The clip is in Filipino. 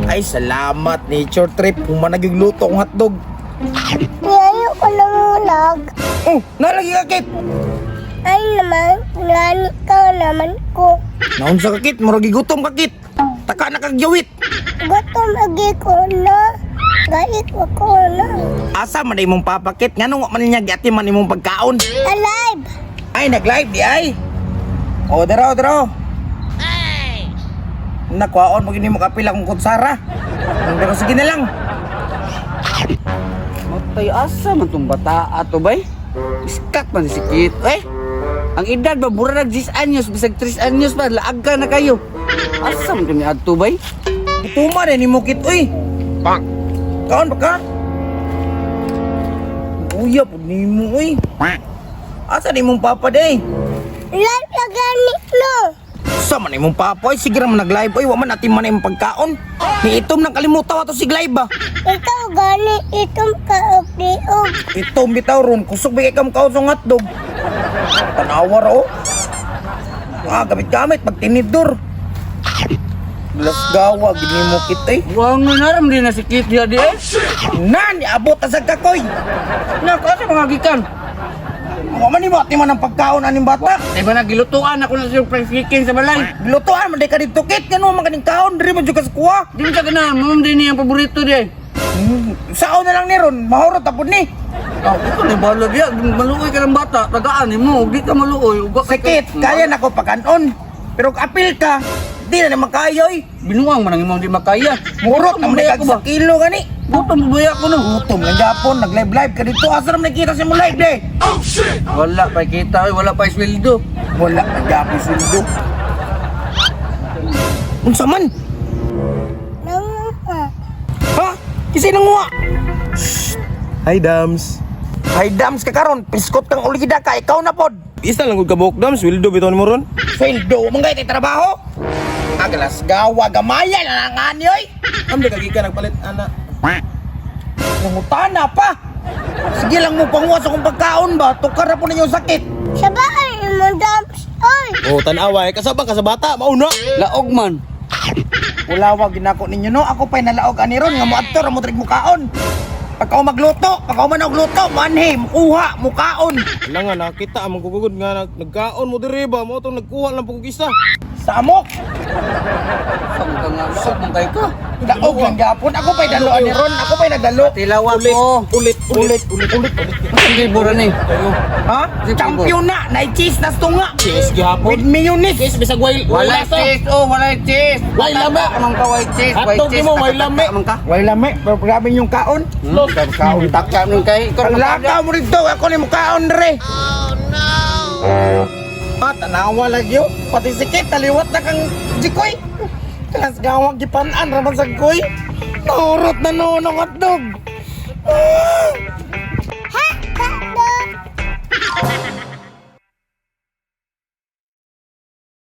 Ay, salamat, nature trip. Kung managing luto ang hotdog. Ngayon ko nangulag. Oh, nalagi kakit. Ay naman, ngani ka naman ko. Naon sa kakit, maragi gutom kakit. Taka na kagyawit. Gutom lagi ko na. Gai ko na. Asa man imong papakit, nganong wa man niya giati man imong pagkaon. Alive! Ay, nag-live di ay. O, daro. Nakwaon mo gini mo kapila kong kutsara. Pero sige na lang. Matay asa man tong bata ato bay? Iskak man si Kit. Ang edad ba mura nag 10 anyos bisag 3 anyos pa laagka na kayo. Asa man kami adto bay? Putuma rin mo kit, uy. Bang. Kaon ba ka? Uya po ni mo, uy. Asa ni mong papa day? Live na gani no. Sa man imong papa, sige ra man nag-live, uy. Wa man natin man imong pagkaon. Ni itom nang kalimutan ato sig live ba? Ikaw gani itong kaog-liog. Itom bitaw ron, kusog bigay kam kaon sa hotdog. Panawar oh. Gamit-gamit pag tinidor. Las gawa gini mo kit eh. Wang naram din na si Kit dia di eh. Nan, abot ta sa kakoy. Na ka sa mga gikan. Wa man ni mo ang pagkaon aning bata. Ay ba nagilutuan ako na sa fried chicken sa balay. Lutuan man day ka dito kit, ngano man kaning kaon diri man jud ka sa kuha. Di man sa ganahan, mo din niya ang paborito di eh. Sao na lang ni ron, mahurot tapod ni. Ito na bala dia, maluoy ka ng bata, tagaan mo, di ka maluoy. Sakit, kaya na ko pakanon. Pero apil ka, di na naman kayo eh. Binuang man ang imong di makaya. Murot naman Gutom kag ba? sa kilo gani. Gutom ba ako no? Gutom ng Japon, nag-live ka dito. Asa naman nakita sa mo live de? Wala pa kita, wala pa sweldo. Wala na Japon sundo. Unsa man? Nanguha. Ha? Kisay nanguha? Hi, Dams. Hay dams ka karon, piskot kang ulida ka, ikaw na pod. Isa lang kung kabuk, Dams. Wildo, bitaw mo ron. Sweldo, manggay tay trabaho. Agalas gawa gamaya na nga oy. Ang kagi ka nagpalit, anak. Nangutana pa. Sige lang mo panguwas akong pagkaon ba? Tukar na po ninyo sakit. Sabay mo dams. Oy! Oh, tanawa. Kasabang ka sa bata. Mauna. Laog man. Wala wag ginako ninyo no. Ako pa'y nalaog aniron nga mo adto ra mo trig mukaon. Pagka magluto, pagka man magluto, manhi, mukuha, mukaon. Wala nga, nakita. Amang kugugod nga. Nagkaon mo diri ba? Mo itong nagkuha lang pagkukisa. Samok. Saan ka nga, saan mong kayo ka? Daog lang gapon. Ako pa'y dalo aniron. Ako pa'y nagdalo. Tilawan ko. Ulit. Hindi bura ni. Ha? Champion na. Na-cheese na tunga. Cheese With gihapon. mayonnaise. Cheese, bisag way. Walay cheese, walay cheese. Way lame. Amang ka, way cheese. Hotdog mo, way lame. Amang ka. Wala lame. Pero grabe yung kaon. Kaon takya nung kay. Ang lakaw mo rito. Ako ni mukaon re. Oh no. Tanawa lagi yun. Pati sikit. Taliwat na kang jikoy. Kalas gawag gipanan. Raman sa koy. Nahurot na noon ang hotdog.